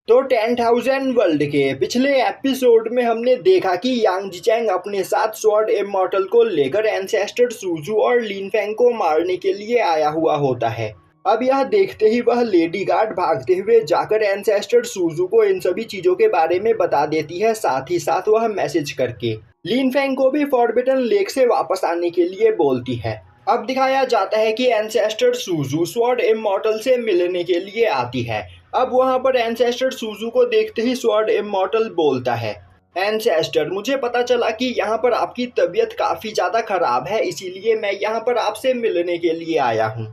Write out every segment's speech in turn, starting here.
तो 10,000 वर्ल्ड के पिछले एपिसोड में हमने देखा कि यांग जिचैंग अपने साथ स्वॉर्ड इमॉर्टल को लेकर एंसेस्टर सूजू और लिन फेंग को मारने के लिए आया हुआ होता है। अब यह देखते ही वह लेडी गार्ड भागते हुए जाकर एंसेस्टर सूजू को इन सभी चीजों के बारे में बता देती है, साथ ही साथ वह मैसेज करके लिन फेंग को भी फॉरबिडन लेक से वापस आने के लिए बोलती है। अब दिखाया जाता है कि एंसेस्टर सूजू स्वॉर्ड इमॉर्टल से मिलने के लिए आती है। अब वहां पर एंसेस्टर सूजू को देखते ही स्वॉर्ड इमॉर्टल बोलता है, एंसेस्टर मुझे पता चला कि यहाँ पर आपकी तबीयत काफी ज्यादा खराब है, इसीलिए मैं यहाँ पर आपसे मिलने के लिए आया हूँ।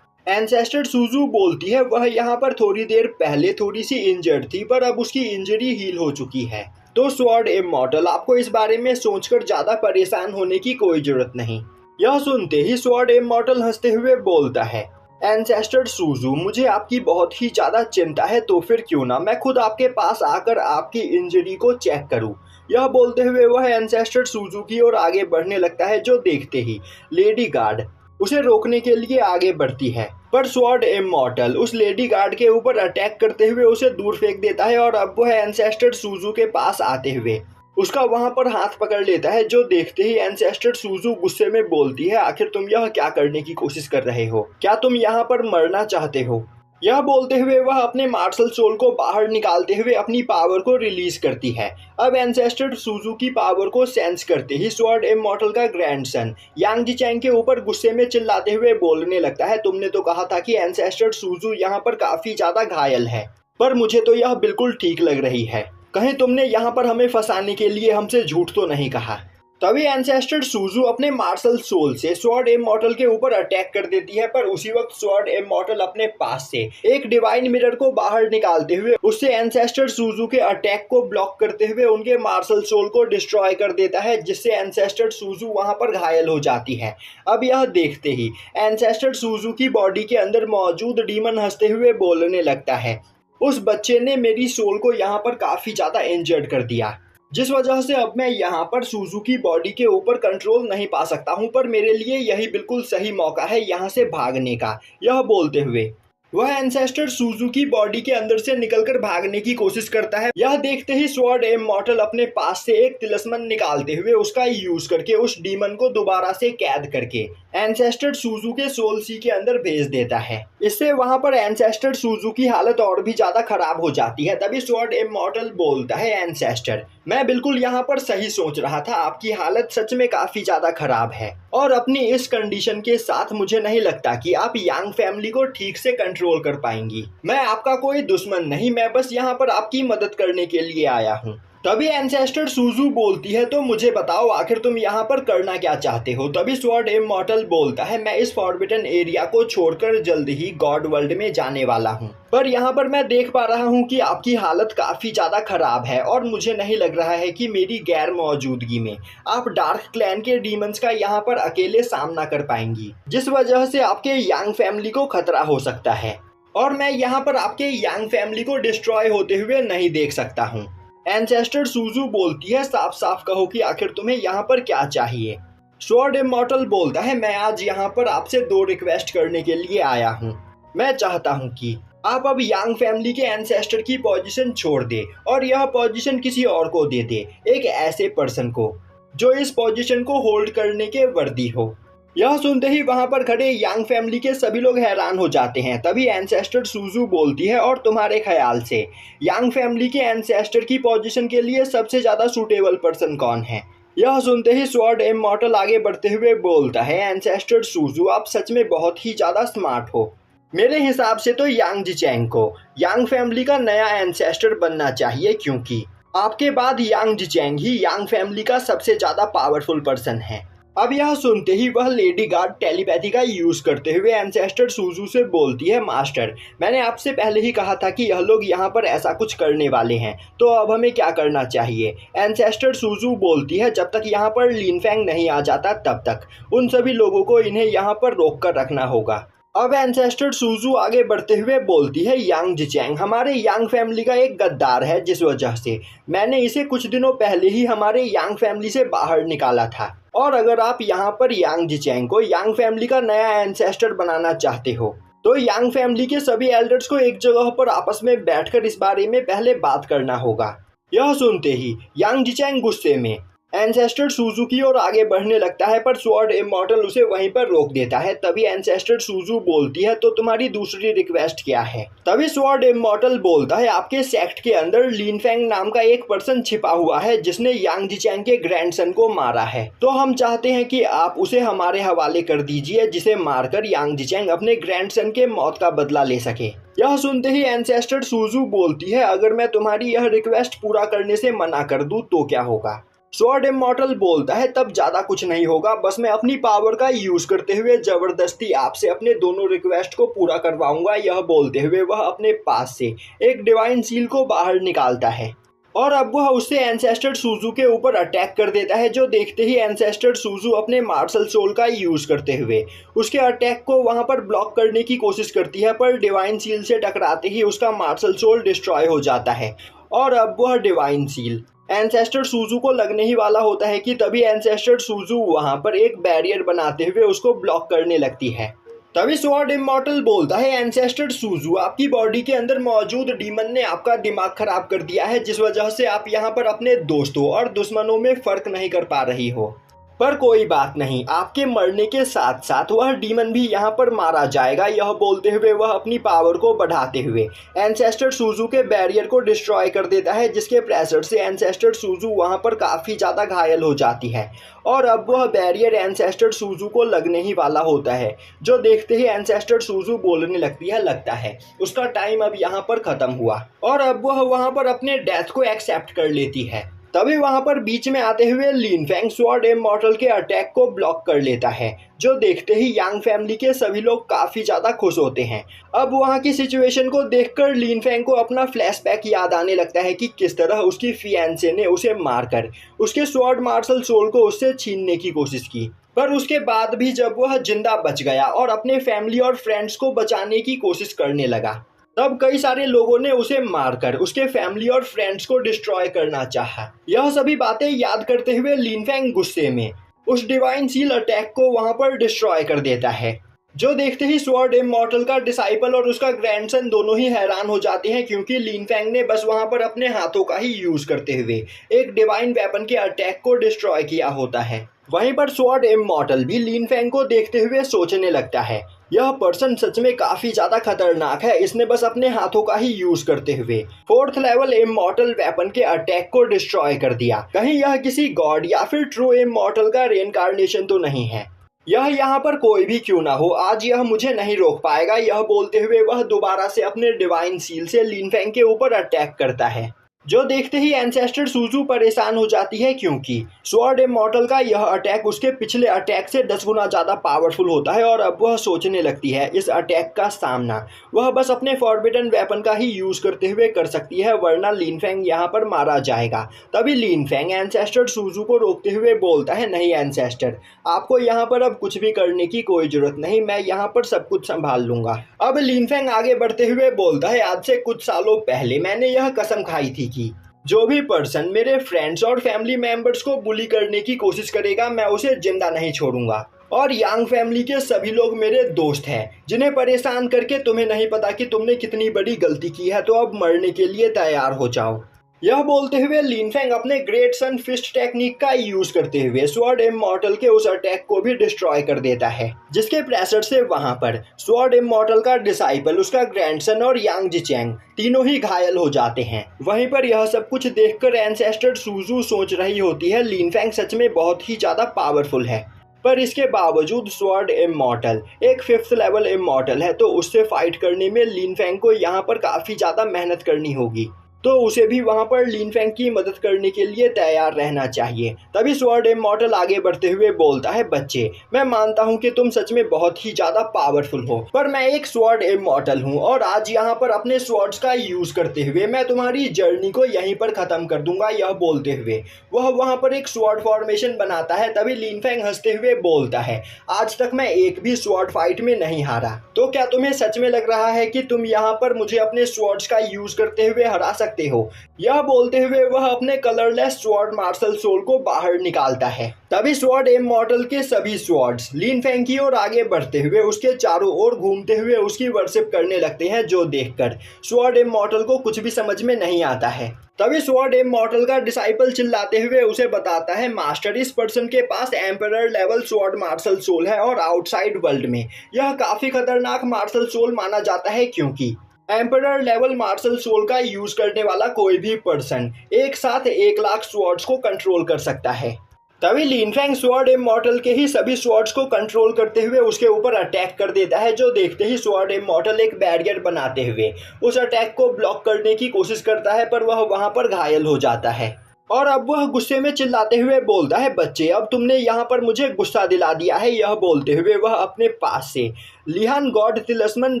एंसेस्टर सूजू बोलती है वह यहाँ पर थोड़ी देर पहले थोड़ी सी इंजर्ड थी, पर अब उसकी इंजरी हील हो चुकी है। तो स्वॉर्ड इमॉर्टल आपको इस बारे में सोचकर ज्यादा परेशान होने की कोई जरूरत नहीं। यह सुनते ही स्वॉर्ड इमॉर्टल हंसते हुए बोलता है, एंसेस्टर सूजू मुझे आपकी बहुत ही ज्यादा चिंता है, तो फिर क्यों ना मैं खुद आपके पास आकर आपकी इंजरी को चेक करूं। यह बोलते हुए वह एंसेस्टर सूजू की ओर आगे बढ़ने लगता है, जो देखते ही लेडी गार्ड उसे रोकने के लिए आगे बढ़ती है, पर स्वॉर्ड इमॉर्टल उस लेडी गार्ड के ऊपर अटैक करते हुए उसे दूर फेंक देता है और अब वह एंसेस्टर सूजू के पास आते हुए उसका वहां पर हाथ पकड़ लेता है, जो देखते ही एंसेस्टर सूजू गुस्से में बोलती है, आखिर तुम यह क्या करने की कोशिश कर रहे हो, क्या तुम यहाँ पर मरना चाहते हो। यह बोलते हुए वह अपने मार्शल सोल को बाहर निकालते हुए अपनी पावर को रिलीज करती है। अब एंसेस्टर सूजू की पावर को सेंस करते ही स्वॉर्ड इमॉर्टल का ग्रैंडसन यांग जिचैंग के ऊपर गुस्से में चिल्लाते हुए बोलने लगता है, तुमने तो कहा था कि एंसेस्टर सूजू यहाँ पर काफी ज्यादा घायल है, पर मुझे तो यह बिल्कुल ठीक लग रही है, कहीं तुमने यहाँ पर हमें फंसाने के लिए हमसे झूठ तो नहीं कहा। तभी एंसेस्टर सूजू अपने मार्शल सोल से स्वॉर्ड इमॉर्टल के ऊपर अटैक कर देती है, पर उसी वक्त स्वॉर्ड इमॉर्टल अपने पास से एक डिवाइन मिरर को बाहर निकालते हुए उससे एंसेस्टर सूजू के अटैक को ब्लॉक करते हुए उनके मार्शल सोल को डिस्ट्रॉय कर देता है, जिससे एंसेस्टर सूजू वहां पर घायल हो जाती है। अब यह देखते ही एंसेस्टर सूजू की बॉडी के अंदर मौजूद डीमन हंसते हुए बोलने लगता है, उस बच्चे ने मेरी सोल को यहाँ पर काफी ज्यादा इंजर्ड कर दिया, जिस वजह से अब मैं यहाँ पर सूजू की बॉडी के ऊपर कंट्रोल नहीं पा सकता हूँ, पर मेरे लिए यही बिल्कुल सही मौका है यहाँ से भागने का। यह बोलते हुए वह एंसेस्टर सूजू की बॉडी के अंदर से निकलकर भागने की कोशिश करता है। यह देखते ही स्वॉर्ड इमॉर्टल अपने पास से एक तिलिस्मन निकालते हुए उसका यूज करके उस डीमन को दोबारा से कैद करके एंसेस्टर सूजू के सोल सी के अंदर भेज देता है। इससे वहां पर एंसेस्टर सूजू की हालत और भी ज्यादा खराब हो जाती है। तभी स्वॉर्ड इमॉर्टल बोलता है, एंसेस्टर मैं बिल्कुल यहाँ पर सही सोच रहा था, आपकी हालत सच में काफी ज्यादा खराब है और अपनी इस कंडीशन के साथ मुझे नहीं लगता कि आप यांग फैमिली को ठीक से कंट्रोल कर पाएंगी। मैं आपका कोई दुश्मन नहीं, मैं बस यहाँ पर आपकी मदद करने के लिए आया हूँ। तभी एंसेस्टर सूजू बोलती है, तो मुझे बताओ आखिर तुम यहाँ पर करना क्या चाहते हो। तभी स्वॉर्ड इमॉर्टल बोलता है, मैं इस फॉरबिडन एरिया को छोड़कर जल्द ही गॉड वर्ल्ड में जाने वाला हूँ, पर यहाँ पर मैं देख पा रहा हूँ कि आपकी हालत काफी ज्यादा खराब है और मुझे नहीं लग रहा है कि मेरी गैर मौजूदगी में आप डार्क क्लैन के डीमंस का यहाँ पर अकेले सामना कर पाएंगी, जिस वजह से आपके यांग फैमिली को खतरा हो सकता है और मैं यहाँ पर आपके यांग फैमिली को डिस्ट्रॉय होते हुए नहीं देख सकता हूँ। एंसेस्टर सूजू बोलती है, साफ साफ कहो कि आखिर तुम्हें यहाँ पर क्या चाहिए। स्वॉर्ड इमॉर्टल बोलता है, मैं आज यहाँ पर आपसे 2 रिक्वेस्ट करने के लिए आया हूँ। मैं चाहता हूँ कि आप अब यांग फैमिली के एंसेस्टर की पोजीशन छोड़ दे और यह पोजीशन किसी और को दे दे, एक ऐसे पर्सन को जो इस पोजीशन को होल्ड करने के वर्दी हो। यह सुनते ही वहां पर खड़े यांग फैमिली के सभी लोग हैरान हो जाते हैं। तभी एंसेस्टर सूजू बोलती है, और तुम्हारे ख्याल से यांग फैमिली के एंसेस्टर की पोजीशन के लिए सबसे ज्यादा सूटेबल पर्सन कौन है। यह सुनते ही स्वॉर्ड इमॉर्टल आगे बढ़ते हुए बोलता है, एंसेस्टर सूजू आप सच में बहुत ही ज्यादा स्मार्ट हो। मेरे हिसाब से तो यांग जिचैंग को यांग फैमिली का नया एंसेस्टर बनना चाहिए, क्योंकि आपके बाद यांग जिचैंग ही यांग फैमिली का सबसे ज्यादा पावरफुल पर्सन है। अब यह सुनते ही वह लेडी गार्ड टेलीपैथी का यूज करते हुए एंसेस्टर सूजू से बोलती है, मास्टर मैंने आपसे पहले ही कहा था कि यह लोग यहाँ पर ऐसा कुछ करने वाले हैं, तो अब हमें क्या करना चाहिए। एंसेस्टर सूजू बोलती है, जब तक यहाँ पर लिन फेंग नहीं आ जाता तब तक उन सभी लोगों को इन्हें यहाँ पर रोक कर रखना होगा। अब एंसेस्टर सूजू आगे बढ़ते हुए बोलती है, यांग जिचैंग हमारे यांग फैमिली का एक गद्दार है, जिस वजह से मैंने इसे कुछ दिनों पहले ही हमारे यांग फैमिली से बाहर निकाला था, और अगर आप यहाँ पर यांग जिचैंग को यांग फैमिली का नया एंसेस्टर बनाना चाहते हो तो यांग फैमिली के सभी एल्डर्स को एक जगह पर आपस में बैठकर इस बारे में पहले बात करना होगा। यह सुनते ही यांग जिचैंग गुस्से में एंसेस्टर सूजू की ओर आगे बढ़ने लगता है, पर स्वॉर्ड इमॉर्टल उसे वहीं पर रोक देता है। तभी एंसेस्टर सूजू बोलती है, तो तुम्हारी दूसरी रिक्वेस्ट क्या है? तभी स्वॉर्ड इमॉर्टल बोलता है, आपके सेक्ट के अंदर लिन फेंग नाम का एक पर्सन छिपा हुआ है जिसने यांग जिचैंग के ग्रैंडसन को मारा है। तो हम चाहते हैं कि आप उसे हमारे हवाले कर दीजिए, जिसे मारकर यांग जिचैंग अपने ग्रैंडसन के मौत का बदला ले सके। यह सुनते ही एंसेस्टर सूजू बोलती है, अगर मैं तुम्हारी यह रिक्वेस्ट पूरा करने से मना कर दूं तो क्या होगा? स्वॉर्ड इमॉर्टल बोलता है, तब ज्यादा कुछ नहीं होगा, बस मैं अपनी पावर का यूज करते हुए जबरदस्ती आपसे अपने दोनों रिक्वेस्ट को पूरा करवाऊंगा। यह बोलते हुए वह अपने पास से एक डिवाइन सील को बाहर निकालता है और अब वह उससे एंसेस्टर सूजू के ऊपर अटैक कर देता है। जो देखते ही एंसेस्टर सूजू अपने मार्शल सोल का यूज करते हुए उसके अटैक को वहां पर ब्लॉक करने की कोशिश करती है, पर डिवाइन सील से टकराते ही उसका मार्शल सोल डिस्ट्रॉय हो जाता है और अब वह डिवाइन सील एंसेस्टर सूजू को लगने ही वाला होता है कि तभी एंसेस्टर सूजू वहां पर एक बैरियर बनाते हुए उसको ब्लॉक करने लगती है। तभी स्वॉर्ड इमॉर्टल बोलता है, एंसेस्टर सूजू, आपकी बॉडी के अंदर मौजूद डीमन ने आपका दिमाग खराब कर दिया है, जिस वजह से आप यहाँ पर अपने दोस्तों और दुश्मनों में फर्क नहीं कर पा रही हो। पर कोई बात नहीं, आपके मरने के साथ साथ वह डीमन भी यहाँ पर मारा जाएगा। यह बोलते हुए वह अपनी पावर को बढ़ाते हुए एंसेस्टर सूजू के बैरियर को डिस्ट्रॉय कर देता है, जिसके प्रेशर से एंसेस्टर सूजू वहाँ पर काफ़ी ज़्यादा घायल हो जाती है और अब वह बैरियर एंसेस्टर सूजू को लगने ही वाला होता है। जो देखते ही एंसेस्टर सूजू बोलने लगती है, लगता है उसका टाइम अब यहाँ पर ख़त्म हुआ और अब वह वहाँ पर अपने डेथ को एक्सेप्ट कर लेती है। तभी वहां पर बीच में आते हुए लिन फेंग स्वॉर्ड इमॉर्टल के अटैक को ब्लॉक कर लेता है। जो देखते ही यांग फैमिली के सभी लोग काफी ज्यादा खुश होते हैं। अब वहां की सिचुएशन को देखकर लिन फेंग को अपना फ्लैशबैक याद आने लगता है कि किस तरह उसकी फियांसे ने उसे मारकर उसके स्वॉर्ड मार्शल सोल को उससे छीनने की कोशिश की, पर उसके बाद भी जब वह जिंदा बच गया और अपने फैमिली और फ्रेंड्स को बचाने की कोशिश करने लगा, तब कई सारे लोगों ने उसे मारकर उसके फैमिली और फ्रेंड्स को डिस्ट्रॉय करना चाहा। यह सभी बातें याद करते हुए लिन फेंग गुस्से में उस डिवाइन सील अटैक को वहां पर डिस्ट्रॉय कर देता है। जो देखते ही स्वॉर्ड इमॉर्टल का डिसाइपल और उसका ग्रैंडसन दोनों ही हैरान हो जाते हैं, क्योंकि लिन फेंग ने बस वहां पर अपने हाथों का ही यूज करते हुए एक डिवाइन वेपन के अटैक को डिस्ट्रॉय किया होता है। वहीं पर स्वॉर्ड इमॉर्टल भी लिन फेंग को देखते हुए सोचने लगता है, यह पर्सन सच में काफी ज्यादा खतरनाक है। इसने बस अपने हाथों का ही यूज करते हुए 4th लेवल इमॉर्टल वेपन के अटैक को डिस्ट्रॉय कर दिया। कहीं यह किसी गॉड या फिर ट्रू इमॉर्टल का रेइनकार्नेशन तो नहीं है? यह यहाँ पर कोई भी क्यों ना हो, आज यह मुझे नहीं रोक पाएगा। यह बोलते हुए वह दोबारा से अपने डिवाइन सील से लिन फेंग के ऊपर अटैक करता है। जो देखते ही एंसेस्टर सूजू परेशान हो जाती है, क्योंकि स्वॉर्ड इमॉर्टल का यह अटैक उसके पिछले अटैक से 10 गुना ज़्यादा पावरफुल होता है और अब वह सोचने लगती है इस अटैक का सामना वह बस अपने फॉरबिडन वेपन का ही यूज करते हुए कर सकती है, वरना लिन फेंग यहाँ पर मारा जाएगा। तभी लिन फेंग एंसेस्टर सूजू को रोकते हुए बोलता है, नहीं एंसेस्टर, आपको यहाँ पर अब कुछ भी करने की कोई जरूरत नहीं, मैं यहाँ पर सब कुछ संभाल लूंगा। अब लिन फेंग आगे बढ़ते हुए बोलता है, आज से कुछ सालों पहले मैंने यह कसम खाई थी कि जो भी पर्सन मेरे फ्रेंड्स और फैमिली मेंबर्स को बुली करने की कोशिश करेगा, मैं उसे जिंदा नहीं छोड़ूंगा। और यांग फैमिली के सभी लोग मेरे दोस्त हैं, जिन्हें परेशान करके तुम्हें नहीं पता कि तुमने कितनी बड़ी गलती की है, तो अब मरने के लिए तैयार हो जाओ। यह बोलते हुए लिन फेंग अपने ग्रेट सन फिस्ट टेक्निक का यूज करते हुए स्वॉर्ड इमॉर्टल के उस अटैक को भी डिस्ट्रॉय कर देता है, जिसके प्रेशर से वहां पर स्वॉर्ड इमॉर्टल का डिसाइपल, उसका ग्रैंडसन और यांग जिचैंग तीनों ही घायल हो जाते हैं। वहीं पर यह सब कुछ देखकर एंसेस्टर सूजू सोच रही होती है, लिन फेंग सच में बहुत ही ज्यादा पावरफुल है, पर इसके बावजूद स्वॉर्ड इमॉर्टल एक 5th लेवल इमॉर्टल है, तो उससे फाइट करने में लिन फेंग को यहाँ पर काफी ज्यादा मेहनत करनी होगी, तो उसे भी वहां पर लिन फेंग की मदद करने के लिए तैयार रहना चाहिए। तभी स्वॉर्ड इमॉर्टल आगे बढ़ते हुए बोलता है, बच्चे, मैं मानता हूं कि तुम सच में बहुत ही ज्यादा पावरफुल हो, पर मैं एक स्वॉर्ड इमॉर्टल हूं और आज यहां पर अपने स्वॉर्ड्स का यूज करते हुए मैं तुम्हारी जर्नी को यहीं पर खत्म कर दूंगा। यह बोलते हुए वह वहां पर एक स्वॉर्ड फॉर्मेशन बनाता है। तभी लिन फेंग हंसते हुए बोलता है, आज तक मैं एक भी स्वॉर्ड फाइट में नहीं हारा, तो क्या तुम्हें सच में लग रहा है कि तुम यहाँ पर मुझे अपने स्वॉर्ड्स का यूज करते हुए हरा सकते सकते हो। यह बोलते हुए वह अपने कलरलेस स्वॉर्ड मार्शल सोल को बाहर निकालता है। तभी स्वॉर्ड इमॉर्टल के सभी स्वॉर्ड्स लिन फेंग की ओर आगे बढ़ते हुए उसके चारों ओर घूमते हुए उसकी वर्शिप करने लगते हैं, जो देखकर स्वॉर्ड इमॉर्टल को कुछ भी समझ में नहीं आता है। तभी स्वॉर्ड इमॉर्टल का डिसाइपल चिल्लाते हुए उसे बताता है, मास्टर, इस पर्सन के पास emperor level sword martial soul है और आउटसाइड वर्ल्ड में यह काफी खतरनाक मार्शल सोल माना जाता है, क्योंकि एम्परर लेवल मार्शल सोल का यूज करने वाला कोई भी पर्सन एक साथ 1,00,000 स्वॉर्ड्स को कंट्रोल कर सकता है। तभी लिन फेंग स्वॉर्ड इमॉर्टल के ही सभी स्वॉर्ड्स को कंट्रोल करते हुए उसके ऊपर अटैक कर देता है, जो देखते ही स्वॉर्ड इमॉर्टल एक बैरियर बनाते हुए उस अटैक को ब्लॉक करने की कोशिश करता है, पर वह वहां पर घायल हो जाता है। और अब वह गुस्से में चिल्लाते हुए बोलता है, बच्चे, अब तुमने यहाँ पर मुझे गुस्सा दिला दिया है। यह बोलते हुए वह अपने पास से लिहान गॉड तिलिस्मन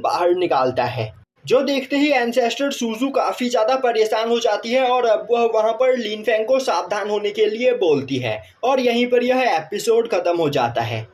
बाहर निकालता है, जो देखते ही एंसेस्टर सूजू काफी ज्यादा परेशान हो जाती है और अब वह वहां पर लिन फेंग को सावधान होने के लिए बोलती है। और यहीं पर यह एपिसोड खत्म हो जाता है।